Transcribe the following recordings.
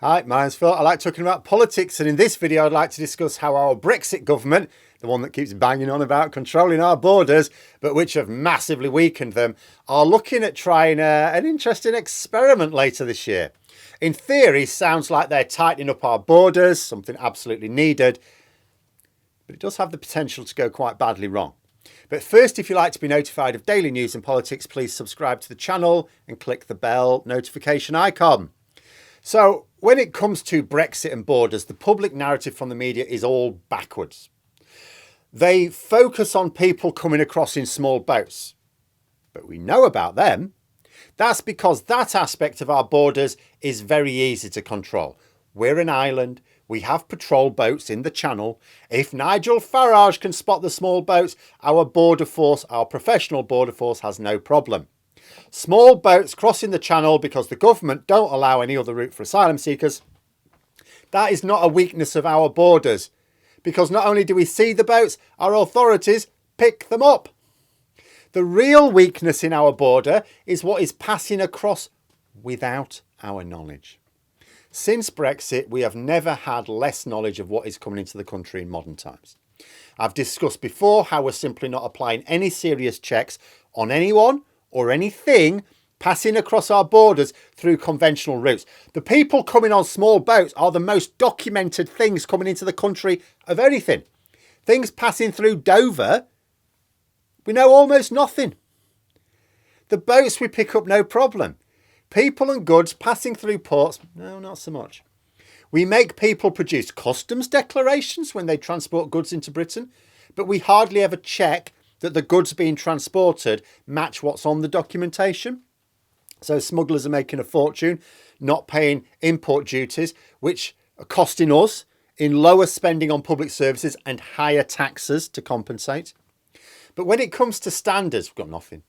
Hi, my name's Phil. I like talking about politics, and in this video I'd like to discuss how our Brexit government, the one that keeps banging on about controlling our borders, but which have massively weakened them, are looking at trying an interesting experiment later this year. In theory, sounds like they're tightening up our borders, something absolutely needed, but it does have the potential to go quite badly wrong. But first, if you like to be notified of daily news and politics, please subscribe to the channel and click the bell notification icon. So when it comes to Brexit and borders, the public narrative from the media is all backwards. They focus on people coming across in small boats, but we know about them. That's because that aspect of our borders is very easy to control. We're an island. We have patrol boats in the channel. If Nigel Farage can spot the small boats, our border force, our professional border force, has no problem. Small boats crossing the channel because the government don't allow any other route for asylum seekers. That is not a weakness of our borders, because not only do we see the boats, our authorities pick them up. The real weakness in our border is what is passing across without our knowledge. Since Brexit, we have never had less knowledge of what is coming into the country in modern times. I've discussed before how we're simply not applying any serious checks on anyone or anything passing across our borders through conventional routes. The people coming on small boats are the most documented things coming into the country of anything. Things passing through Dover, we know almost nothing. The boats we pick up, no problem. People and goods passing through ports, no, not so much. We make people produce customs declarations when they transport goods into Britain, but we hardly ever check that the goods being transported match what's on the documentation. So smugglers are making a fortune, not paying import duties, which are costing us in lower spending on public services and higher taxes to compensate. But when it comes to standards, we've got nothing,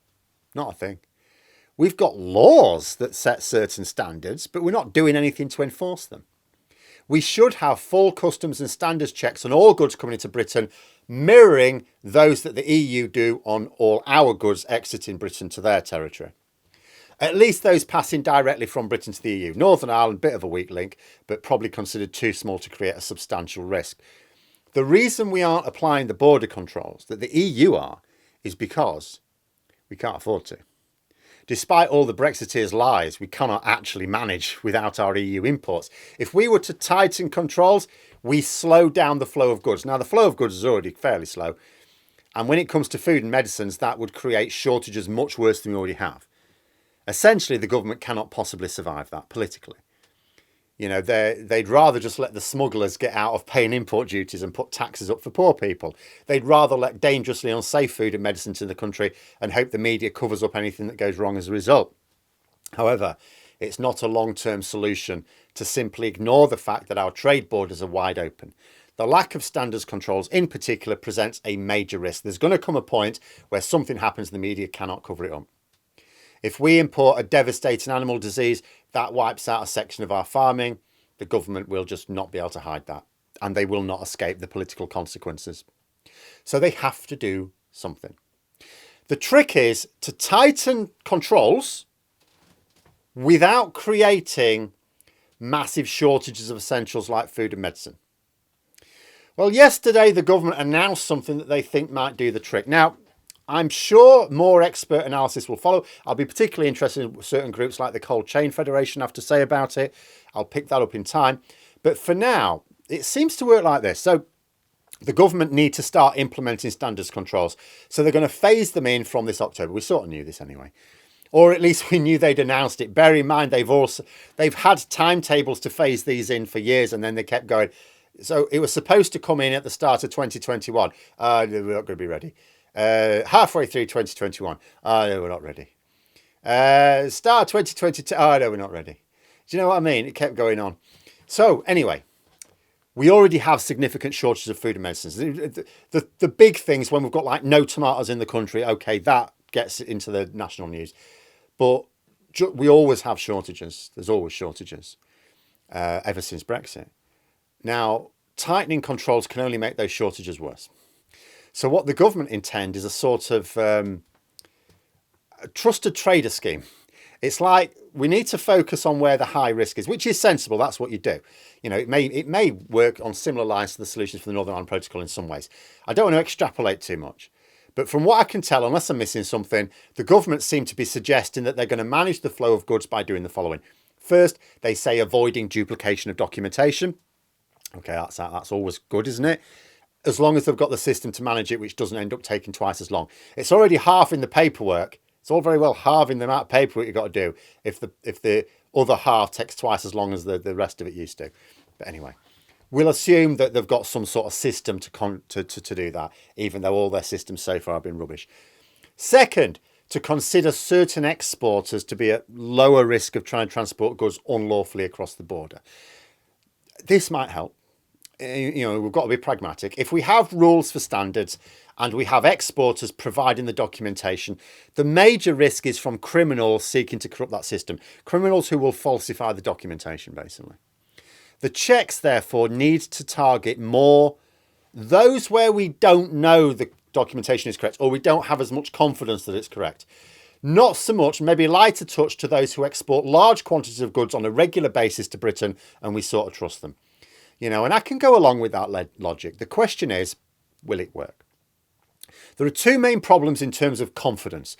not a thing. We've got laws that set certain standards, but we're not doing anything to enforce them. We should have full customs and standards checks on all goods coming into Britain, mirroring those that the EU do on all our goods exiting Britain to their territory. At least those passing directly from Britain to the EU. Northern Ireland, bit of a weak link, but probably considered too small to create a substantial risk. The reason we aren't applying the border controls that the EU are is because we can't afford to. Despite all the Brexiteers' lies, we cannot actually manage without our EU imports. If we were to tighten controls, we slow down the flow of goods. Now, the flow of goods is already fairly slow. And when it comes to food and medicines, that would create shortages much worse than we already have. Essentially, the government cannot possibly survive that politically. You know, they'd rather just let the smugglers get out of paying import duties and put taxes up for poor people. They'd rather let dangerously unsafe food and medicine to the country and hope the media covers up anything that goes wrong as a result. However, it's not a long-term solution to simply ignore the fact that our trade borders are wide open. The lack of standards controls in particular presents a major risk. There's going to come a point where something happens and the media cannot cover it up. If we import a devastating animal disease, that wipes out a section of our farming. The government will just not be able to hide that, and they will not escape the political consequences. So they have to do something. The trick is to tighten controls without creating massive shortages of essentials like food and medicine. Well, yesterday the government announced something that they think might do the trick. Now, I'm sure more expert analysis will follow. I'll be particularly interested in certain groups like the Cold Chain Federation have to say about it. I'll pick that up in time. But for now, it seems to work like this. So the government need to start implementing standards controls. So they're going to phase them in from this October. We sort of knew this anyway. Or at least we knew they'd announced it. Bear in mind, they've had timetables to phase these in for years, and then they kept going. So it was supposed to come in at the start of 2021. We're not going to be ready. Halfway through 2021. No, we're not ready. Start 2022. Oh, no, we're not ready. Do you know what I mean? It kept going on. So anyway, we already have significant shortages of food and medicines. The big things when we've got like no tomatoes in the country, okay, that gets into the national news. But we always have shortages. There's always shortages ever since Brexit. Now, tightening controls can only make those shortages worse. So what the government intend is a sort of a trusted trader scheme. It's like we need to focus on where the high risk is, which is sensible. That's what you do. You know, it may work on similar lines to the solutions for the Northern Ireland Protocol in some ways. I don't want to extrapolate too much. But from what I can tell, unless I'm missing something, the government seem to be suggesting that they're going to manage the flow of goods by doing the following. First, they say avoiding duplication of documentation. Okay, that's always good, isn't it? As long as they've got the system to manage it, which doesn't end up taking twice as long. It's already halving the paperwork. It's all very well halving the amount of paperwork you've got to do if the other half takes twice as long as the rest of it used to. But anyway, we'll assume that they've got some sort of system to do that, even though all their systems so far have been rubbish. Second, to consider certain exporters to be at lower risk of trying to transport goods unlawfully across the border. This might help. You know, we've got to be pragmatic. If we have rules for standards and we have exporters providing the documentation, the major risk is from criminals seeking to corrupt that system. Criminals who will falsify the documentation, basically. The checks, therefore, need to target more those where we don't know the documentation is correct or we don't have as much confidence that it's correct. Not so much, maybe lighter touch to those who export large quantities of goods on a regular basis to Britain and we sort of trust them. You know, and I can go along with that logic. The question is, will it work? There are two main problems in terms of confidence.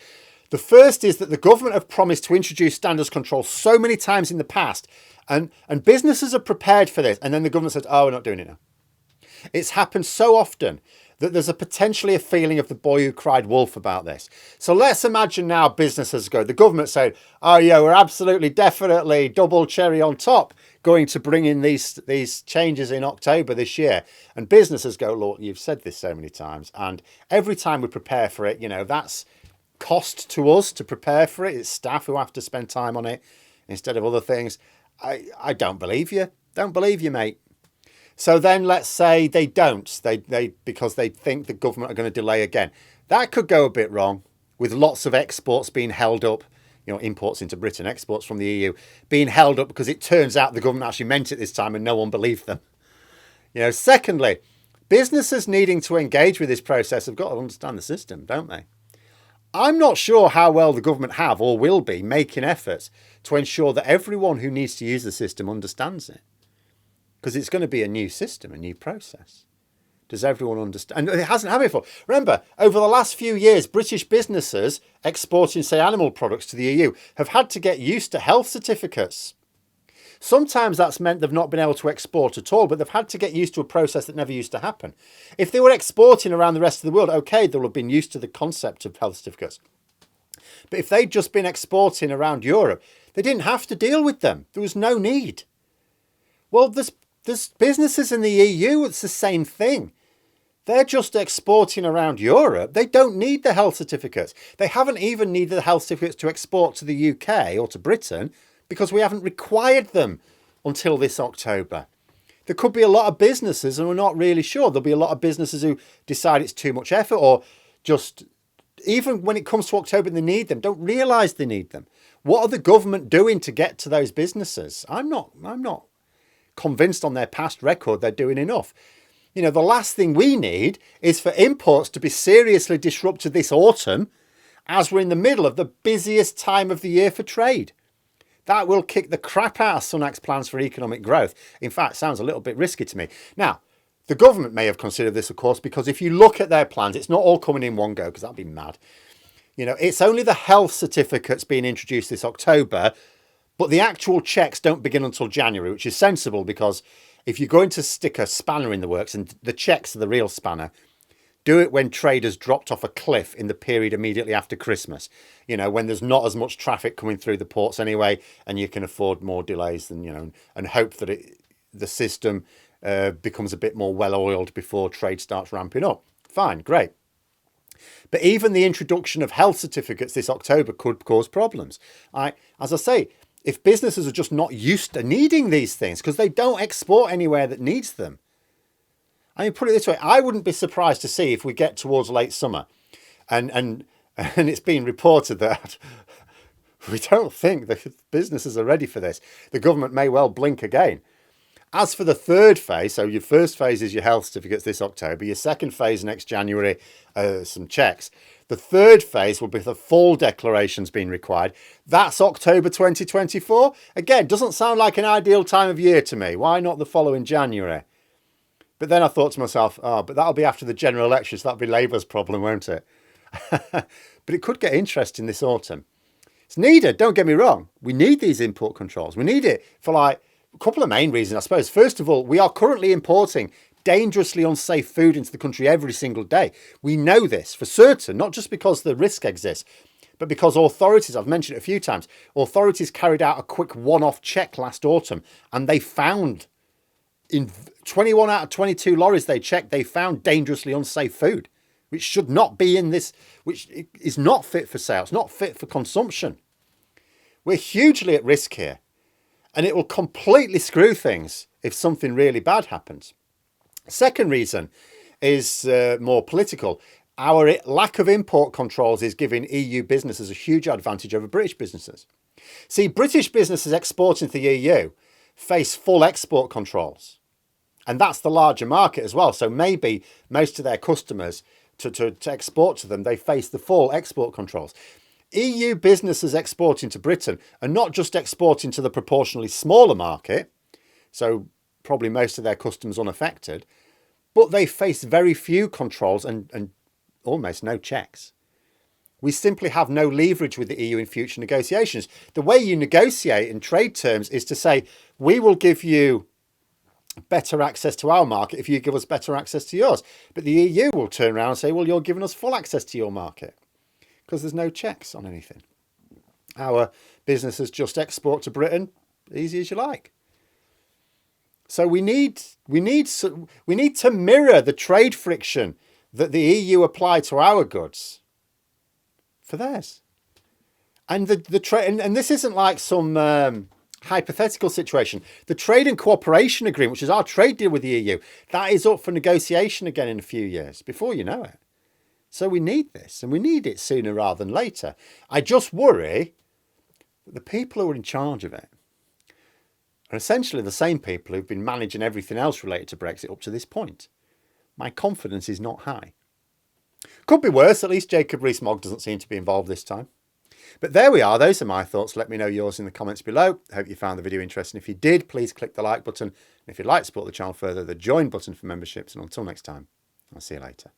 The first is that the government have promised to introduce standards control so many times in the past, and businesses are prepared for this, and then the government says, oh, we're not doing it now. It's happened so often that there's potentially a feeling of the boy who cried wolf about this. So let's imagine now businesses go, the government said, oh yeah, we're absolutely, definitely double cherry on top going to bring in these changes in October this year. And businesses go, look, you've said this so many times. And every time we prepare for it, you know, that's cost to us to prepare for it. It's staff who have to spend time on it instead of other things. I don't believe you. Don't believe you, mate. So then let's say they don't, because they think the government are going to delay again. That could go a bit wrong, with lots of exports being held up, you know, imports into Britain, exports from the EU being held up because it turns out the government actually meant it this time and no one believed them. You know, secondly, businesses needing to engage with this process have got to understand the system, don't they? I'm not sure how well the government have or will be making efforts to ensure that everyone who needs to use the system understands it. Because it's going to be a new system, a new process. Does everyone understand? And it hasn't happened before. Remember, over the last few years, British businesses exporting, say, animal products to the EU have had to get used to health certificates. Sometimes that's meant they've not been able to export at all, but they've had to get used to a process that never used to happen. If they were exporting around the rest of the world, okay, they'll have been used to the concept of health certificates. But if they'd just been exporting around Europe, they didn't have to deal with them. There was no need. Well, there's businesses in the EU, it's the same thing. They're just exporting around Europe. They don't need the health certificates. They haven't even needed the health certificates to export to the UK or to Britain because we haven't required them until this October. There could be a lot of businesses, and we're not really sure. There'll be a lot of businesses who decide it's too much effort or just, even when it comes to October and they need them, don't realise they need them. What are the government doing to get to those businesses? I'm not convinced on their past record they're doing enough. You know, the last thing we need is for imports to be seriously disrupted this autumn as we're in the middle of the busiest time of the year for trade. That will kick the crap out of Sunak's plans for economic growth. In fact, sounds a little bit risky to me. Now, the government may have considered this, of course, because if you look at their plans, it's not all coming in one go, because that'd be mad. You know, it's only the health certificates being introduced this October, but the actual checks don't begin until January, which is sensible because if you're going to stick a spanner in the works, and the checks are the real spanner, do it when trade has dropped off a cliff in the period immediately after Christmas. You know, when there's not as much traffic coming through the ports anyway, and you can afford more delays than, you know, and hope that the system becomes a bit more well-oiled before trade starts ramping up. Fine, great. But even the introduction of health certificates this October could cause problems. As I say, if businesses are just not used to needing these things because they don't export anywhere that needs them. I mean, put it this way, I wouldn't be surprised to see if we get towards late summer and it's been reported that we don't think the businesses are ready for this. The government may well blink again. As for the third phase, so your first phase is your health certificates this October, your second phase next January, some checks. The third phase will be the full declarations being required. That's October 2024. Again, doesn't sound like an ideal time of year to me. Why not the following January? But then I thought to myself, oh, but that'll be after the general election, so that'll be Labour's problem, won't it? But it could get interesting this autumn. It's needed, don't get me wrong. We need these import controls. We need it for like a couple of main reasons, I suppose. First of all, we are currently importing dangerously unsafe food into the country every single day. We know this for certain, not just because the risk exists, but because authorities, I've mentioned it a few times, authorities carried out a quick one-off check last autumn and they found in 21 out of 22 lorries they checked, they found dangerously unsafe food, which should not be in this, which is not fit for sale. It's not fit for consumption. We're hugely at risk here, and it will completely screw things if something really bad happens. Second reason is more political. Our lack of import controls is giving EU businesses a huge advantage over British businesses. See, British businesses exporting to the EU face full export controls. And that's the larger market as well. So maybe most of their customers, to export to them, they face the full export controls. EU businesses exporting to Britain are not just exporting to the proportionally smaller market, so probably most of their customers unaffected, but they face very few controls and almost no checks. We simply have no leverage with the EU in future negotiations. The way you negotiate in trade terms is to say, we will give you better access to our market if you give us better access to yours. But the EU will turn around and say, well, you're giving us full access to your market because there's no checks on anything. Our businesses just export to Britain, easy as you like. So we need to mirror the trade friction that the EU apply to our goods for theirs. And the trade, and this isn't like some hypothetical situation. The trade and cooperation agreement, which is our trade deal with the EU, that is up for negotiation again in a few years, before you know it. So we need this, and we need it sooner rather than later. I just worry that the people who are in charge of it are essentially the same people who've been managing everything else related to Brexit up to this point. My confidence is not high. Could be worse. At least Jacob Rees-Mogg doesn't seem to be involved this time. But there we are. Those are my thoughts. Let me know yours in the comments below. I hope you found the video interesting. If you did, please click the like button. And if you'd like to support the channel further, the join button for memberships. And until next time, I'll see you later.